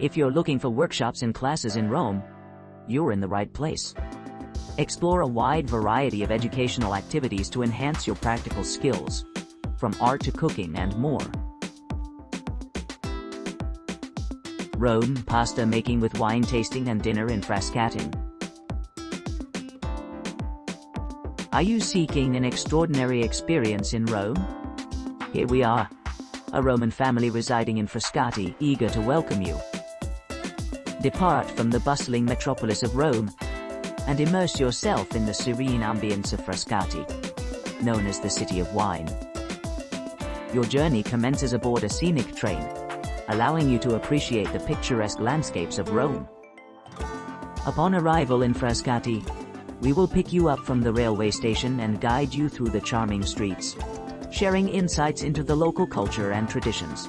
If you're looking for workshops and classes in Rome, you're in the right place. Explore a wide variety of educational activities to enhance your practical skills, from art to cooking and more. Rome, pasta making with wine tasting and dinner in Frascati. Are you seeking an extraordinary experience in Rome? Here we are, a Roman family residing in Frascati, eager to welcome you. Depart from the bustling metropolis of Rome and immerse yourself in the serene ambience of Frascati, known as the City of Wine. Your journey commences aboard a scenic train, allowing you to appreciate the picturesque landscapes of Rome. Upon arrival in Frascati, we will pick you up from the railway station and guide you through the charming streets, sharing insights into the local culture and traditions.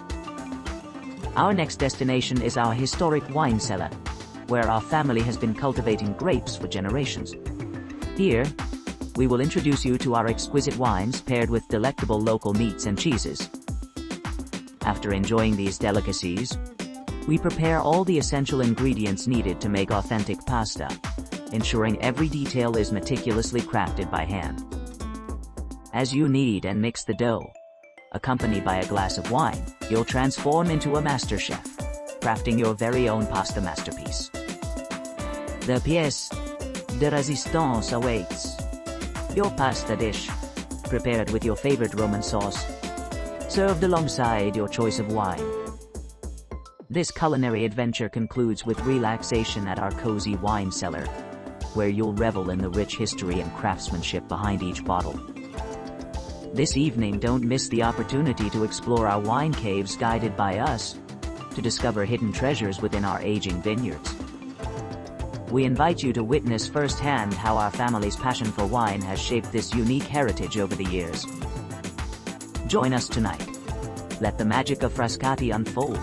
Our next destination is our historic wine cellar, where our family has been cultivating grapes for generations. Here, we will introduce you to our exquisite wines paired with delectable local meats and cheeses. After enjoying these delicacies, we prepare all the essential ingredients needed to make authentic pasta, ensuring every detail is meticulously crafted by hand. As you knead and mix the dough, accompanied by a glass of wine, you'll transform into a master chef, crafting your very own pasta masterpiece. The pièce de résistance awaits. Your pasta dish, prepared with your favorite Roman sauce, served alongside your choice of wine. This culinary adventure concludes with relaxation at our cozy wine cellar, where you'll revel in the rich history and craftsmanship behind each bottle. This evening, don't miss the opportunity to explore our wine caves guided by us, to discover hidden treasures within our aging vineyards. We invite you to witness firsthand how our family's passion for wine has shaped this unique heritage over the years. Join us tonight. Let the magic of Frascati unfold,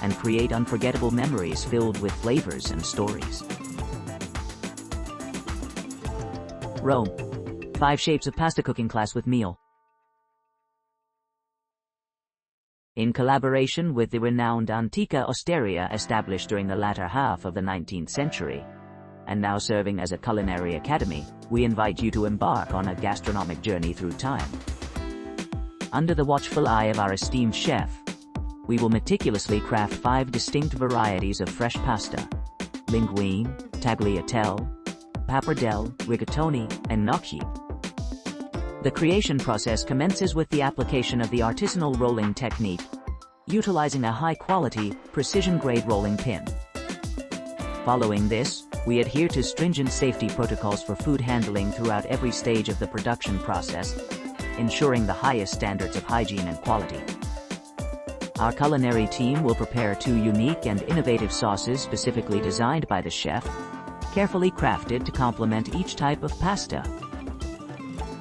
and create unforgettable memories filled with flavors and stories. Rome. 5 Shapes of Pasta Cooking Class with Meal. In collaboration with the renowned Antica Osteria established during the latter half of the 19th century, and now serving as a culinary academy, we invite you to embark on a gastronomic journey through time. Under the watchful eye of our esteemed chef, we will meticulously craft 5 distinct varieties of fresh pasta: linguine, tagliatelle, pappardelle, rigatoni, and gnocchi. The creation process commences with the application of the artisanal rolling technique, utilizing a high-quality, precision-grade rolling pin. Following this, we adhere to stringent safety protocols for food handling throughout every stage of the production process, ensuring the highest standards of hygiene and quality. Our culinary team will prepare 2 unique and innovative sauces specifically designed by the chef, carefully crafted to complement each type of pasta.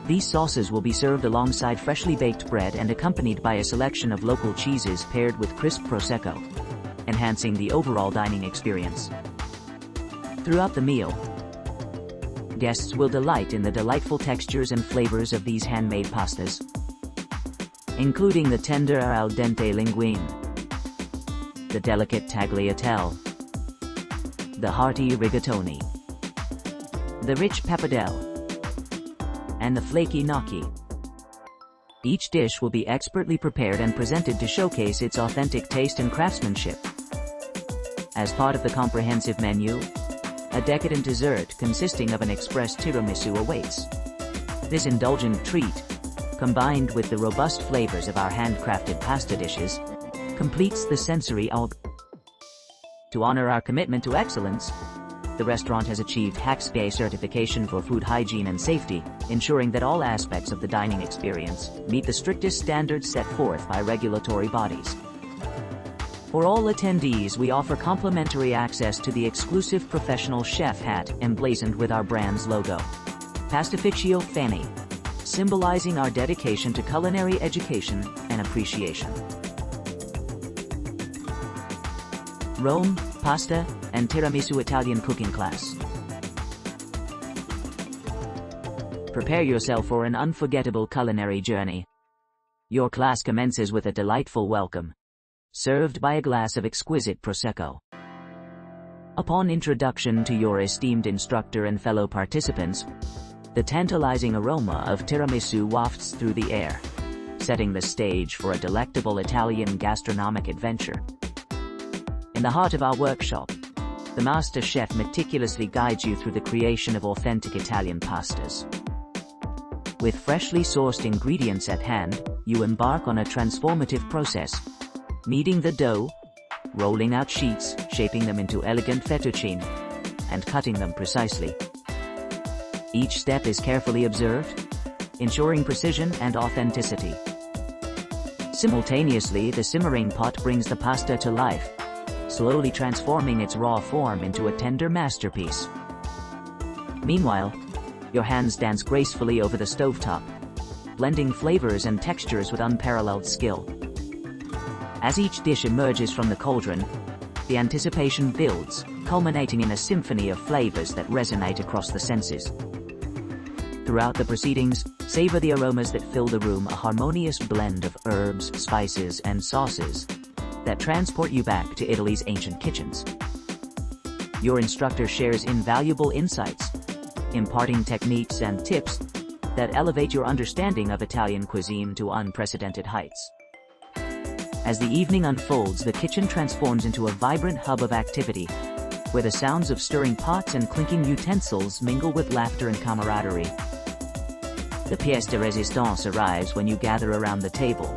These sauces will be served alongside freshly baked bread and accompanied by a selection of local cheeses paired with crisp prosecco, enhancing the overall dining experience. Throughout the meal, guests will delight in the delightful textures and flavors of these handmade pastas, including the tender al dente linguine, the delicate tagliatelle, the hearty rigatoni, the rich pappardelle, and the flaky gnocchi. Each dish will be expertly prepared and presented to showcase its authentic taste and craftsmanship. As part of the comprehensive menu, a decadent dessert consisting of an express tiramisu awaits. This indulgent treat, combined with the robust flavors of our handcrafted pasta dishes, completes the sensory alb. To honor our commitment to excellence, the restaurant has achieved HACCP certification for food hygiene and safety, ensuring that all aspects of the dining experience meet the strictest standards set forth by regulatory bodies. For all attendees, we offer complimentary access to the exclusive professional chef hat emblazoned with our brand's logo, Pastificio Fanny, symbolizing our dedication to culinary education and appreciation. Rome, pasta, and tiramisu Italian cooking class. Prepare yourself for an unforgettable culinary journey. Your class commences with a delightful welcome, served by a glass of exquisite prosecco. Upon introduction to your esteemed instructor and fellow participants, the tantalizing aroma of tiramisu wafts through the air, setting the stage for a delectable Italian gastronomic adventure. In the heart of our workshop, the master chef meticulously guides you through the creation of authentic Italian pastas. With freshly sourced ingredients at hand, you embark on a transformative process, kneading the dough, rolling out sheets, shaping them into elegant fettuccine, and cutting them precisely. Each step is carefully observed, ensuring precision and authenticity. Simultaneously, the simmering pot brings the pasta to life, slowly transforming its raw form into a tender masterpiece. Meanwhile, your hands dance gracefully over the stovetop, blending flavors and textures with unparalleled skill. As each dish emerges from the cauldron, the anticipation builds, culminating in a symphony of flavors that resonate across the senses. Throughout the proceedings, savor the aromas that fill the room, a harmonious blend of herbs, spices, and sauces that transport you back to Italy's ancient kitchens. Your instructor shares invaluable insights, imparting techniques and tips that elevate your understanding of Italian cuisine to unprecedented heights. As the evening unfolds, the kitchen transforms into a vibrant hub of activity, where the sounds of stirring pots and clinking utensils mingle with laughter and camaraderie. The pièce de résistance arrives when you gather around the table,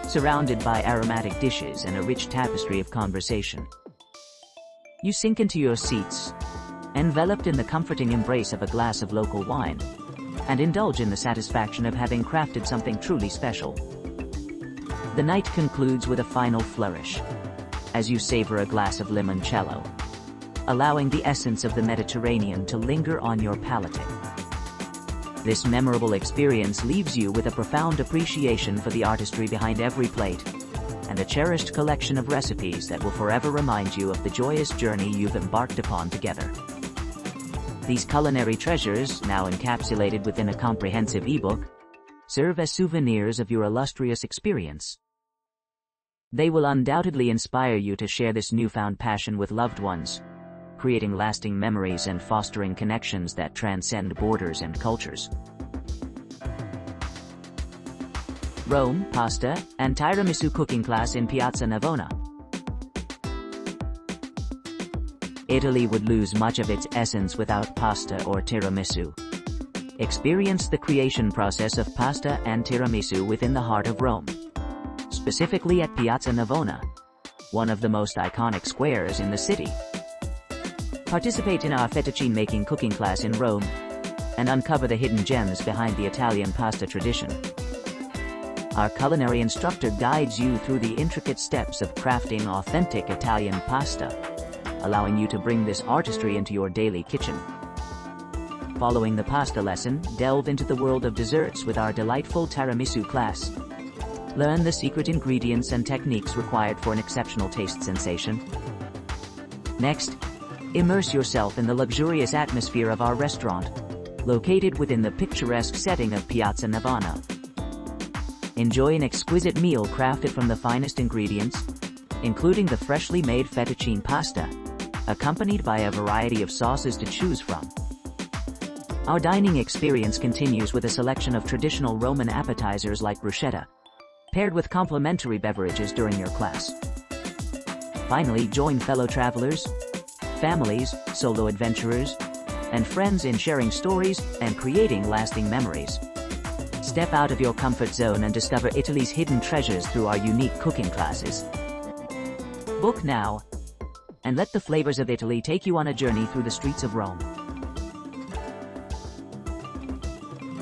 surrounded by aromatic dishes and a rich tapestry of conversation. You sink into your seats, enveloped in the comforting embrace of a glass of local wine, and indulge in the satisfaction of having crafted something truly special. The night concludes with a final flourish, as you savor a glass of limoncello, allowing the essence of the Mediterranean to linger on your palate. This memorable experience leaves you with a profound appreciation for the artistry behind every plate, and a cherished collection of recipes that will forever remind you of the joyous journey you've embarked upon together. These culinary treasures, now encapsulated within a comprehensive ebook, serve as souvenirs of your illustrious experience. They will undoubtedly inspire you to share this newfound passion with loved ones, creating lasting memories and fostering connections that transcend borders and cultures. Rome, pasta, and tiramisu cooking class in Piazza Navona. Italy would lose much of its essence without pasta or tiramisu. Experience the creation process of pasta and tiramisu within the heart of Rome, specifically at Piazza Navona, one of the most iconic squares in the city. Participate in our fettuccine making cooking class in Rome, and uncover the hidden gems behind the Italian pasta tradition. Our culinary instructor guides you through the intricate steps of crafting authentic Italian pasta, allowing you to bring this artistry into your daily kitchen. Following the pasta lesson, delve into the world of desserts with our delightful tiramisu class. Learn the secret ingredients and techniques required for an exceptional taste sensation. Next, immerse yourself in the luxurious atmosphere of our restaurant, located within the picturesque setting of Piazza Navona. Enjoy an exquisite meal crafted from the finest ingredients, including the freshly made fettuccine pasta, accompanied by a variety of sauces to choose from. Our dining experience continues with a selection of traditional Roman appetizers like bruschetta, paired with complimentary beverages during your class. Finally, join fellow travelers, families, solo adventurers, and friends in sharing stories and creating lasting memories. Step out of your comfort zone and discover Italy's hidden treasures through our unique cooking classes. Book now, and let the flavors of Italy take you on a journey through the streets of Rome.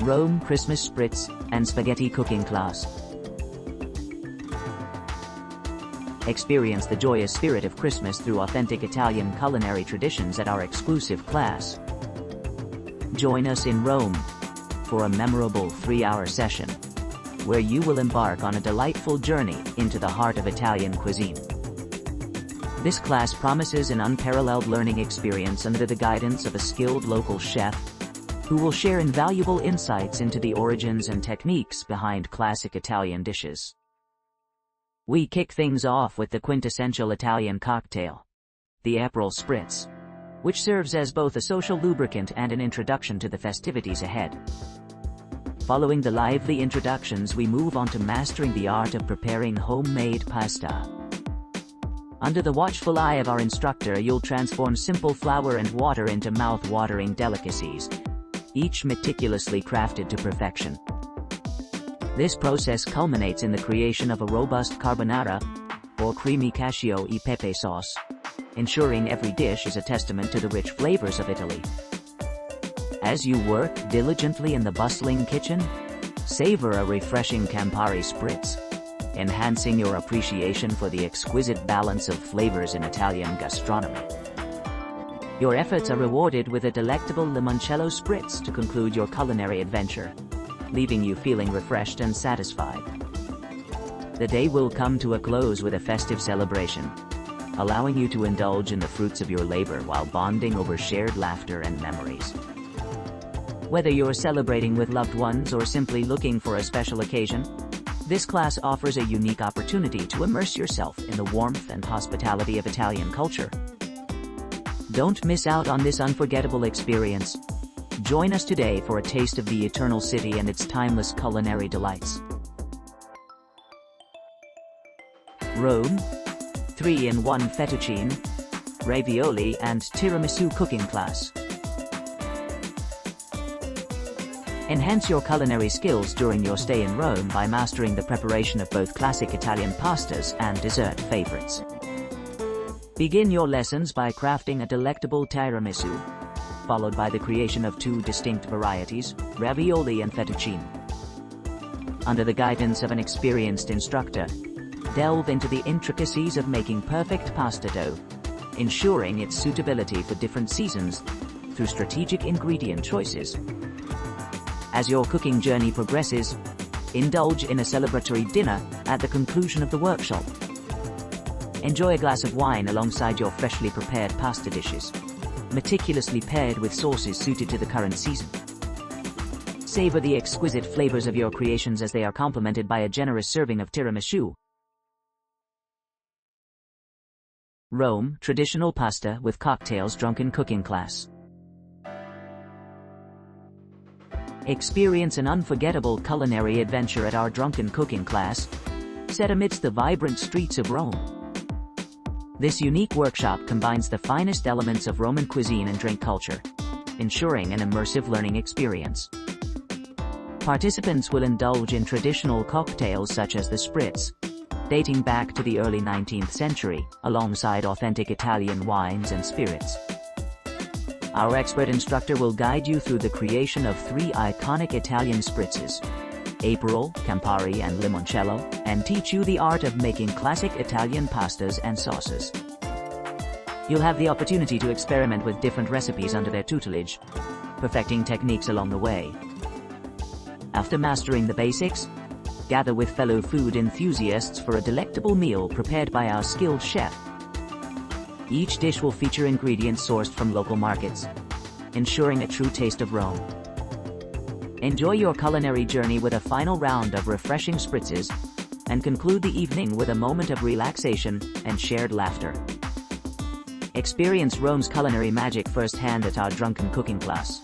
Rome Christmas Spritz and Spaghetti Cooking Class. Experience the joyous spirit of Christmas through authentic Italian culinary traditions at our exclusive class. Join us in Rome for a memorable 3-hour session, where you will embark on a delightful journey into the heart of Italian cuisine. This class promises an unparalleled learning experience under the guidance of a skilled local chef, who will share invaluable insights into the origins and techniques behind classic Italian dishes. We kick things off with the quintessential Italian cocktail, the April Spritz, which serves as both a social lubricant and an introduction to the festivities ahead. Following the lively introductions, we move on to mastering the art of preparing homemade pasta. Under the watchful eye of our instructor, you'll transform simple flour and water into mouth-watering delicacies, each meticulously crafted to perfection. This process culminates in the creation of a robust carbonara, or creamy cacio e pepe sauce, ensuring every dish is a testament to the rich flavors of Italy. As you work diligently in the bustling kitchen, savor a refreshing Campari Spritz, enhancing your appreciation for the exquisite balance of flavors in Italian gastronomy. Your efforts are rewarded with a delectable limoncello Spritz to conclude your culinary adventure, leaving you feeling refreshed and satisfied. The day will come to a close with a festive celebration, allowing you to indulge in the fruits of your labor while bonding over shared laughter and memories. Whether you're celebrating with loved ones or simply looking for a special occasion, this class offers a unique opportunity to immerse yourself in the warmth and hospitality of Italian culture. Don't miss out on this unforgettable experience. Join us today for a taste of the Eternal City and its timeless culinary delights. Rome, 3-in-1 Fettuccine, Ravioli and Tiramisu cooking class. Enhance your culinary skills during your stay in Rome by mastering the preparation of both classic Italian pastas and dessert favorites. Begin your lessons by crafting a delectable tiramisu, followed by the creation of 2 distinct varieties, ravioli and fettuccine. Under the guidance of an experienced instructor, delve into the intricacies of making perfect pasta dough, ensuring its suitability for different seasons through strategic ingredient choices. As your cooking journey progresses, indulge in a celebratory dinner at the conclusion of the workshop. Enjoy a glass of wine alongside your freshly prepared pasta dishes, meticulously paired with sauces suited to the current season. Savor the exquisite flavors of your creations as they are complemented by a generous serving of tiramisu. Rome, traditional pasta with cocktails drunken cooking class. Experience an unforgettable culinary adventure at our drunken cooking class, set amidst the vibrant streets of Rome. This unique workshop combines the finest elements of Roman cuisine and drink culture, ensuring an immersive learning experience. Participants will indulge in traditional cocktails such as the Spritz, dating back to the early 19th century, alongside authentic Italian wines and spirits. Our expert instructor will guide you through the creation of 3 iconic Italian spritzes, April, Campari and Limoncello, and teach you the art of making classic Italian pastas and sauces. You'll have the opportunity to experiment with different recipes under their tutelage, perfecting techniques along the way. After mastering the basics, gather with fellow food enthusiasts for a delectable meal prepared by our skilled chef. Each dish will feature ingredients sourced from local markets, ensuring a true taste of Rome. Enjoy your culinary journey with a final round of refreshing spritzes, and conclude the evening with a moment of relaxation and shared laughter. Experience Rome's culinary magic firsthand at our drunken cooking class.